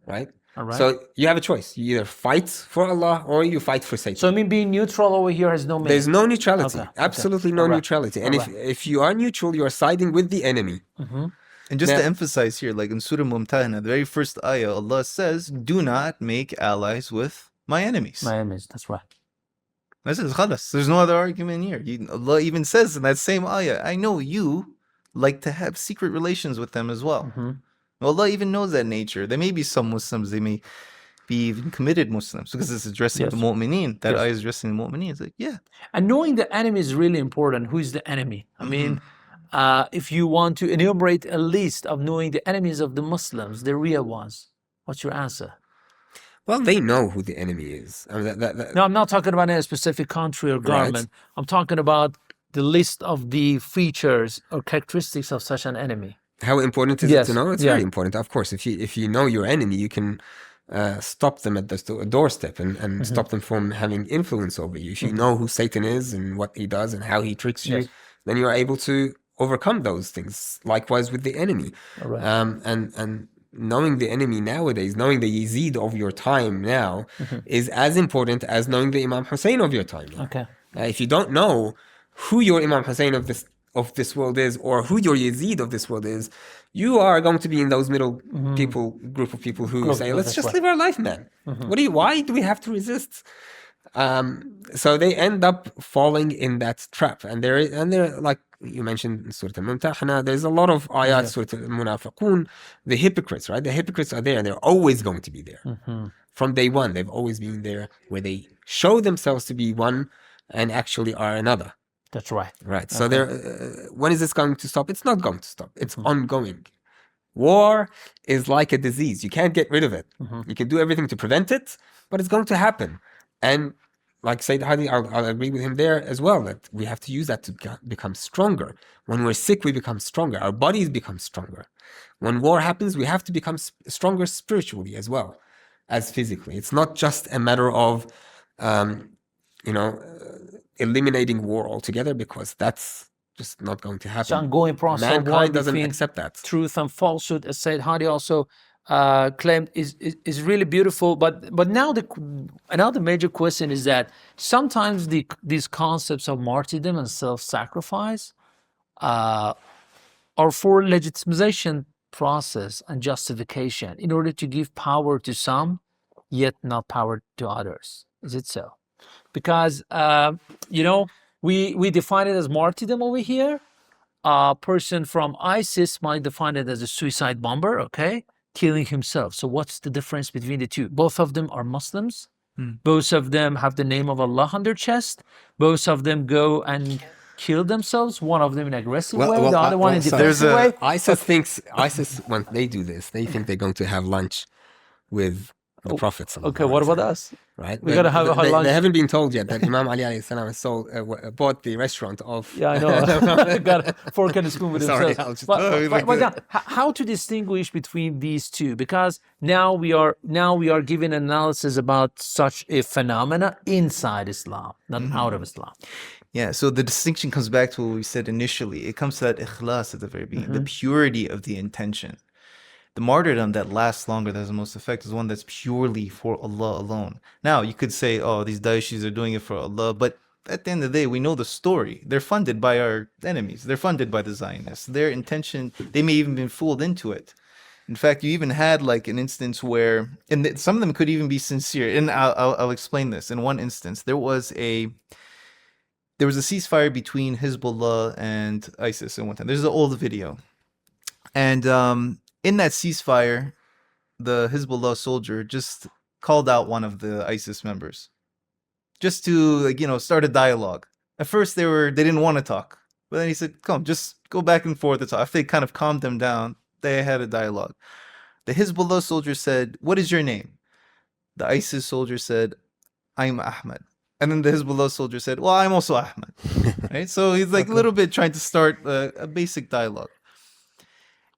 Speaker 2: Right?
Speaker 1: All right.
Speaker 2: So you have a choice. You either fight for Allah or you fight for Satan.
Speaker 1: So being neutral over here has no meaning.
Speaker 2: There's no neutrality. Absolutely no neutrality. And if you are neutral, you are siding with the enemy.
Speaker 3: And just to emphasize here, like in Surah Mumtahana, the very first ayah, Allah says, do not make allies with my enemies.
Speaker 1: My enemies, that's right.
Speaker 3: That's it, khalas. There's no other argument here. Allah even says in that same ayah, I know you like to have secret relations with them as well. Allah even knows that nature. There may be some Muslims, they may be even committed Muslims because it's addressing the mu'mineen. That ayah is addressing the mu'mineen. It's like,
Speaker 1: And knowing the enemy is really important. Who is the enemy? If you want to enumerate a list of knowing the enemies of the Muslims, the real ones, what's your answer?
Speaker 2: Well, they know who the enemy is.
Speaker 1: No, I'm not talking about any specific country or government. Right. I'm talking about the list of the features or characteristics of such an enemy.
Speaker 2: How important is it to know? It's very important. Of course, if you know your enemy, you can stop them at the doorstep and stop them from having influence over you. If you know who Satan is and what he does and how he tricks you, then you are able to overcome those things. Likewise with the enemy.
Speaker 1: Right.
Speaker 2: And knowing the enemy nowadays, knowing the Yazid of your time now is as important as knowing the Imam Hussain of your time now.
Speaker 1: Okay.
Speaker 2: If you don't know who your Imam Hussain of this world is or who your Yazid of this world is, you are going to be in those middle group of people who say, let's just live our life, man. Why do we have to resist? So they end up falling in that trap. And they're like you mentioned in Surah Al-Mumtahana, there's a lot of ayat, Surah Al-Munafiqun, the hypocrites, right? The hypocrites are there and they're always going to be there. From day one, they've always been there where they show themselves to be one and actually are another.
Speaker 1: That's right.
Speaker 2: Right. So when is this going to stop? It's not going to stop. It's ongoing. War is like a disease. You can't get rid of it. You can do everything to prevent it, but it's going to happen. And like Sayyid Hadi, I'll agree with him there as well, that we have to use that to become stronger. When we're sick, we become stronger. Our bodies become stronger. When war happens, we have to become stronger spiritually as well as physically. It's not just a matter of, eliminating war altogether, because that's just not going to happen.
Speaker 1: It's an ongoing process.
Speaker 2: Mankind doesn't accept that.
Speaker 1: Truth and falsehood, as Sayyid Hadi also claimed, is really beautiful. But now another major question is that sometimes these concepts of martyrdom and self-sacrifice are for legitimization process and justification in order to give power to some, yet not power to others. Is it so? Because, we define it as martyrdom over here. A person from ISIS might define it as a suicide bomber, killing himself. So what's the difference between the two? Both of them are Muslims. Both of them have the name of Allah on their chest. Both of them go and kill themselves. One of them in an aggressive way, the other one in a defensive way.
Speaker 2: ISIS, when they do this, they think they're going to have lunch with the Prophet.
Speaker 1: Okay, what about us?
Speaker 2: right?
Speaker 1: We gotta have a lunch.
Speaker 2: They haven't been told yet that Imam Ali alayhi salam bought the restaurant of.
Speaker 1: Yeah, I know. Got a fork and a spoon with
Speaker 2: Sorry,
Speaker 1: themselves. But how to distinguish between these two? Because now we are giving analysis about such a phenomena inside Islam, not out of Islam.
Speaker 3: Yeah, so the distinction comes back to what we said initially. It comes to that ikhlas at the very beginning, the purity of the intention. The martyrdom that lasts longer, that has the most effect, is one that's purely for Allah alone. Now, you could say, oh, these Daeshis are doing it for Allah, but at the end of the day, we know the story. They're funded by our enemies. They're funded by the Zionists. Their intention, they may even been fooled into it. In fact, you even had like an instance where, and some of them could even be sincere. And I'll explain this. In one instance, there was a ceasefire between Hezbollah and ISIS at one time. There's an old video. And in that ceasefire, the Hezbollah soldier just called out one of the ISIS members just to, like, start a dialogue. At first, they didn't want to talk. But then he said, come, just go back and forth. After they kind of calmed them down, they had a dialogue. The Hezbollah soldier said, what is your name? The ISIS soldier said, I'm Ahmed. And then the Hezbollah soldier said, well, I'm also Ahmed. Right? So he's like a little bit trying to start a basic dialogue.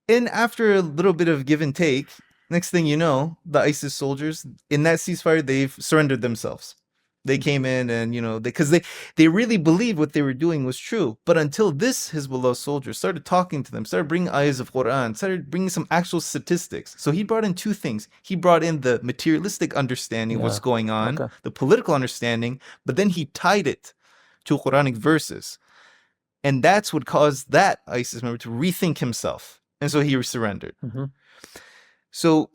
Speaker 3: And after a little bit of give and take, next thing you know, the ISIS soldiers in that ceasefire, they've surrendered themselves. They came in and, because they really believed what they were doing was true. But until this Hezbollah soldier started talking to them, started bringing ayahs of Quran, started bringing some actual statistics. So he brought in two things. He brought in the materialistic understanding of what's going on, the political understanding, but then he tied it to Quranic verses. And that's what caused that ISIS member to rethink himself. And so he surrendered. So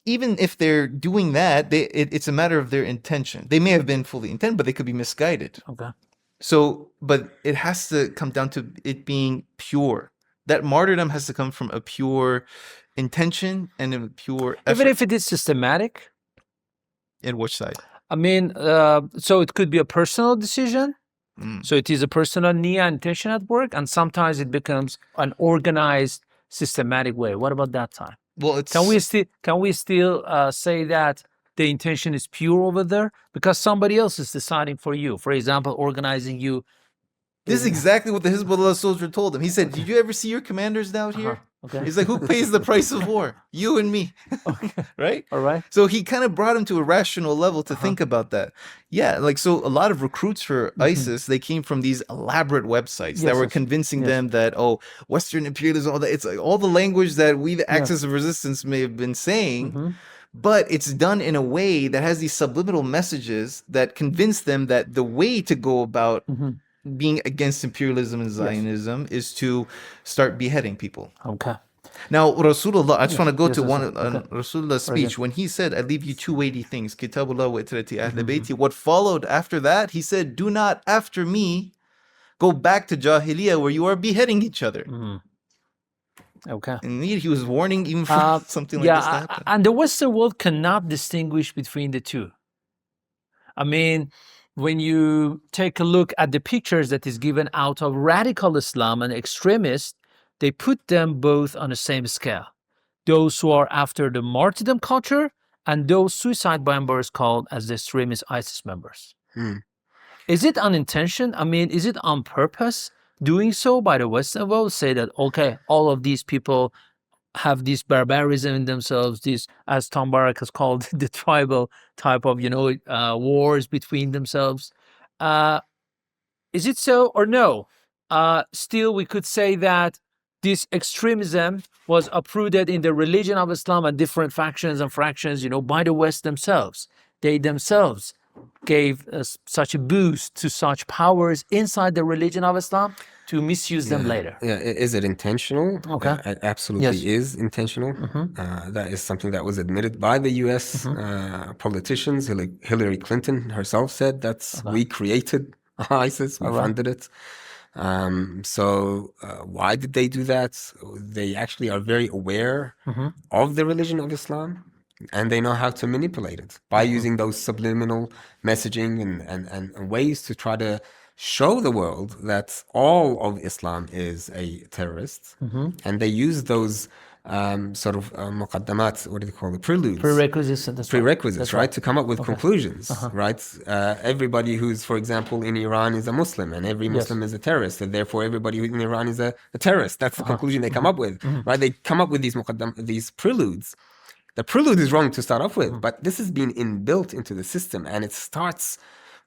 Speaker 3: even if they're doing that, it's a matter of their intention. They may have been fully intended, but they could be misguided. So, but it has to come down to it being pure. That martyrdom has to come from a pure intention and a pure effort.
Speaker 1: Even if it is systematic?
Speaker 3: In which side?
Speaker 1: I mean, so it could be a personal decision. So it is a personal niyyah intention at work, and sometimes it becomes an organized, systematic way. What about that time?
Speaker 3: Well,
Speaker 1: can we still say that the intention is pure over there because somebody else is deciding for you? For example, organizing you.
Speaker 3: This is exactly what the Hezbollah soldier told him. He said, "Did you ever see your commanders out here?" He's like, "Who pays the price of war? You and me." Right?
Speaker 1: All right.
Speaker 3: So he kind of brought him to a rational level to think about that. Yeah, like so a lot of recruits for ISIS, they came from these elaborate websites that were convincing them that, oh, Western imperialism, all that, it's like all the language that we, the Axis of Resistance, may have been saying, but it's done in a way that has these subliminal messages that convince them that the way to go about being against imperialism and Zionism is to start beheading people. Now, Rasulullah, I just want to go to Rasulullah's speech when he said, I leave you two weighty things, Kitabullah wa itrati ahl bayti. What followed after that, he said, do not after me go back to Jahiliyyah where you are beheading each other. And he was warning even for something like this to happen.
Speaker 1: And the Western world cannot distinguish between the two. I mean, when you take a look at the pictures that is given out of radical Islam and extremists, they put them both on the same scale. Those who are after the martyrdom culture and those suicide bombers called as the extremist ISIS members. Is it unintentional? I mean, is it on purpose doing so by the Western world? Say that, okay, all of these people have this barbarism in themselves, this, as Tom Barak has called, the tribal type of, wars between themselves. Is it so or no? Still, we could say that this extremism was uprooted in the religion of Islam and different factions and fractions, by the West themselves. They themselves gave such a boost to such powers inside the religion of Islam to misuse them later.
Speaker 2: Yeah, is it intentional? It absolutely is intentional. That is something that was admitted by the U.S. Politicians. Hillary Clinton herself said we created ISIS, we funded it. So why did they do that? They actually are very aware of the religion of Islam, and they know how to manipulate it by using those subliminal messaging and ways to try to show the world that all of Islam is a terrorist, and they use those sort of muqaddamat, what do they call it? Prerequisites, right? To come up with conclusions, right? Everybody who's, for example, in Iran is a Muslim, and every Muslim is a terrorist, and therefore everybody in Iran is a terrorist. That's the conclusion they come up with, right? They come up with these preludes. The prelude is wrong to start off with, but this has been inbuilt into the system, and it starts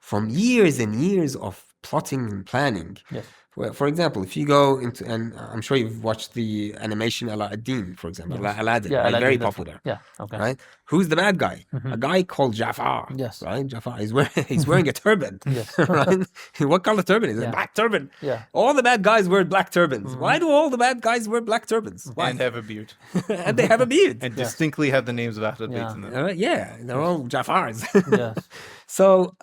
Speaker 2: from years and years of plotting and planning.
Speaker 1: Yes.
Speaker 2: Well, for example, if you go into, and I'm sure you've watched the animation Aladdin, for example, Aladdin, right?
Speaker 1: Aladdin,
Speaker 2: Very popular.
Speaker 1: Yeah, okay.
Speaker 2: Right? Who's the bad guy? A guy called Jafar.
Speaker 1: Yes.
Speaker 2: Right? Jafar, he's wearing a turban.
Speaker 1: Yes.
Speaker 2: Right? What color turban is it? A black turban.
Speaker 1: Yeah.
Speaker 2: All the bad guys wear black turbans. Why do all the bad guys wear black turbans? Why?
Speaker 3: And have a beard.
Speaker 2: And they have a beard.
Speaker 3: And distinctly have the names of Ahlul Bayt in them.
Speaker 2: Yeah, they're all Jafars.
Speaker 1: Yes.
Speaker 2: So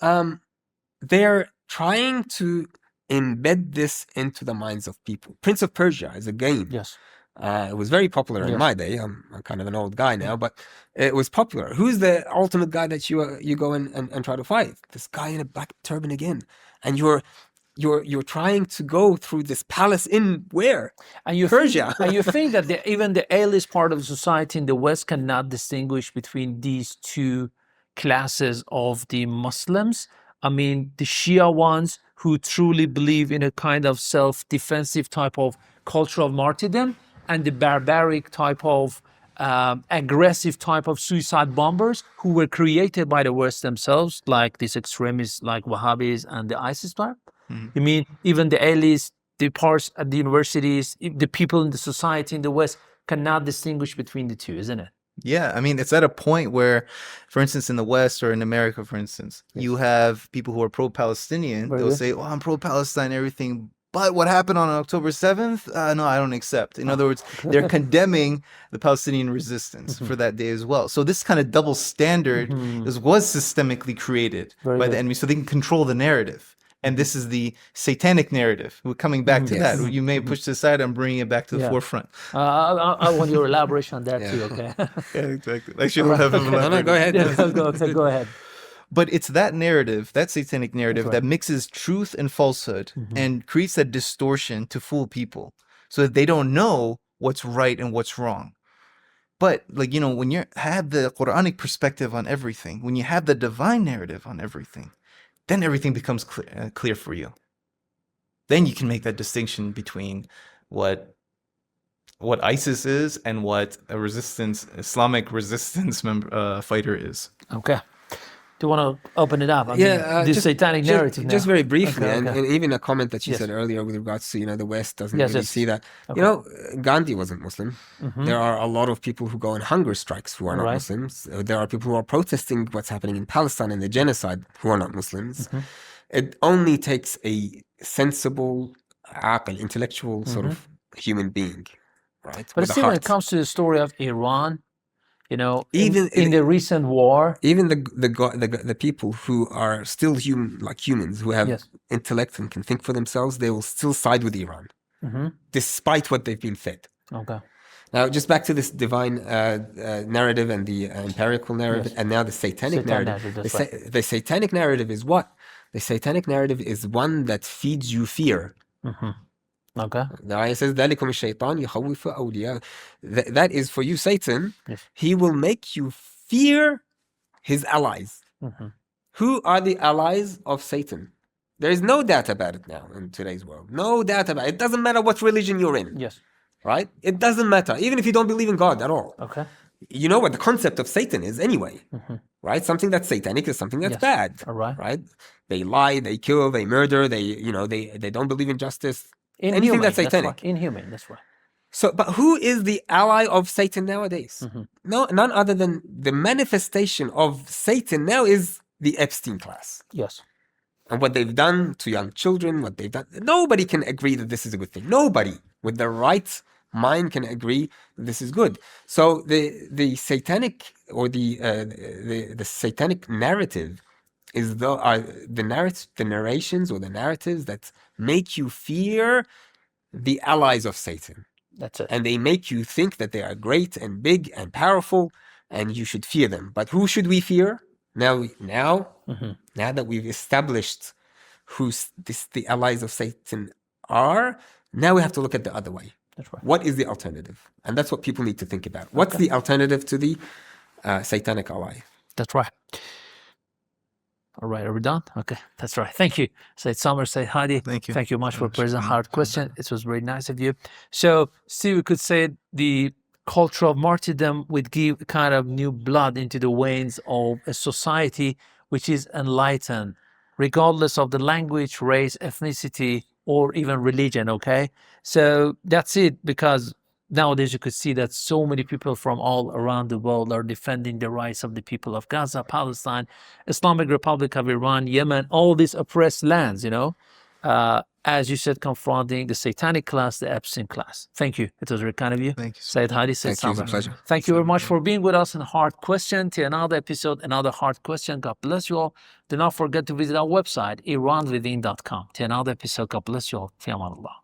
Speaker 2: they're trying to embed this into the minds of people. Prince of Persia is a game.
Speaker 1: Yes.
Speaker 2: It was very popular in my day. I'm kind of an old guy now, but it was popular. Who's the ultimate guy that you go and try to fight? This guy in a black turban again. And you're trying to go through this palace in where?
Speaker 1: And
Speaker 2: Persia.
Speaker 1: And you think that even the elite part of society in the West cannot distinguish between these two classes of the Muslims? I mean, the Shia ones who truly believe in a kind of self-defensive type of culture of martyrdom, and the barbaric type of aggressive type of suicide bombers who were created by the West themselves, like these extremists like Wahhabis and the ISIS type. You mean even the elites, the parts at the universities, the people in the society in the West cannot distinguish between the two, isn't it?
Speaker 3: Yeah, I mean, it's at a point where, for instance, in the West or in America, for instance, you have people who are pro-Palestinian. They'll say, oh, I'm pro-Palestine, everything. But what happened on October 7th? No, I don't accept. In other words, they're condemning the Palestinian resistance for that day as well. So this kind of double standard was systemically created by the enemy so they can control the narrative. And this is the satanic narrative. We're coming back to that. You may push this aside and bring it back to the forefront.
Speaker 1: I want your elaboration on that too, okay?
Speaker 3: Yeah, exactly. Actually, we'll have him
Speaker 2: No, go ahead.
Speaker 1: Go ahead.
Speaker 3: But it's that narrative, that satanic narrative, that mixes truth and falsehood and creates that distortion to fool people so that they don't know what's right and what's wrong. But, like, you know, when you have the Quranic perspective on everything, when you have the divine narrative on everything, then everything becomes clear for you. Then you can make that distinction between what ISIS is and what a Islamic resistance fighter is.
Speaker 1: Okay. Do you want to open it up? I mean, this satanic narrative.
Speaker 2: Just very briefly, and even a comment that you said earlier with regards to, you know, the West doesn't really see that. Okay. You know, Gandhi wasn't Muslim. There are a lot of people who go on hunger strikes who are not Muslims. There are people who are protesting what's happening in Palestine and the genocide who are not Muslims. It only takes a sensible, intellectual sort of human being, right?
Speaker 1: But still, when it comes to the story of Iran, you know, even in the recent war,
Speaker 2: even the people who are still human, like humans, who have intellect and can think for themselves, they will still side with Iran, despite what they've been fed.
Speaker 1: Okay.
Speaker 2: Now, just back to this divine narrative and the empirical narrative, and now the satanic narrative. The satanic narrative is what? The satanic narrative is one that feeds you fear.
Speaker 1: Okay.
Speaker 2: The ayah says, ذَلِكُمُ الشَّيْطَانُ يُخَوِّفُ أَوْلِيَاءَهُ. That is for you, Satan. He will make you fear his allies. Who are the allies of Satan? There is no doubt about it now in today's world. No doubt about it. It doesn't matter what religion you're in.
Speaker 1: Yes.
Speaker 2: Right? It doesn't matter. Even if you don't believe in God at all.
Speaker 1: Okay.
Speaker 2: You know what the concept of Satan is anyway. Right? Something that's satanic is something that's bad.
Speaker 1: All right.
Speaker 2: Right? They lie, they kill, they murder, they don't believe in justice. Anything that's satanic.
Speaker 1: Inhuman, that's right.
Speaker 2: So, but who is the ally of Satan nowadays? No, none other than the manifestation of Satan now is the Epstein class.
Speaker 1: Yes.
Speaker 2: And what they've done to young children, what they've done, nobody can agree that this is a good thing. Nobody with the right mind can agree that this is good. So the satanic or the satanic narrative is the narrations or the narratives that make you fear the allies of Satan.
Speaker 1: That's it.
Speaker 2: And they make you think that they are great and big and powerful and you should fear them. But who should we fear? Now that we've established the allies of Satan are, now we have to look at the other way.
Speaker 1: That's right.
Speaker 2: What is the alternative? And that's what people need to think about. What's the alternative to the satanic ally?
Speaker 1: That's right. All right, are we done? Okay, that's right. Thank you, Said Summer, Said Hadi.
Speaker 3: Thank you.
Speaker 1: Thank you much for present hard question. It was very nice of you. So, see, we could say the culture of martyrdom would give kind of new blood into the veins of a society which is enlightened, regardless of the language, race, ethnicity, or even religion, okay? So that's it, because nowadays you could see that so many people from all around the world are defending the rights of the people of Gaza, Palestine, Islamic Republic of Iran, Yemen, all these oppressed lands, as you said, confronting the satanic class, the Epstein class. Thank you. It was very kind of you.
Speaker 3: Thank you.
Speaker 1: Said Hadi, Said
Speaker 2: Thank you. It's a
Speaker 1: Samra.
Speaker 2: pleasure.
Speaker 1: Thank you very much for being with us in Hard Question. Till another episode, another hard question. God bless you all. Do not forget to visit our website, iranwithin.com. Till another episode, God bless you all. Fi aman Allah.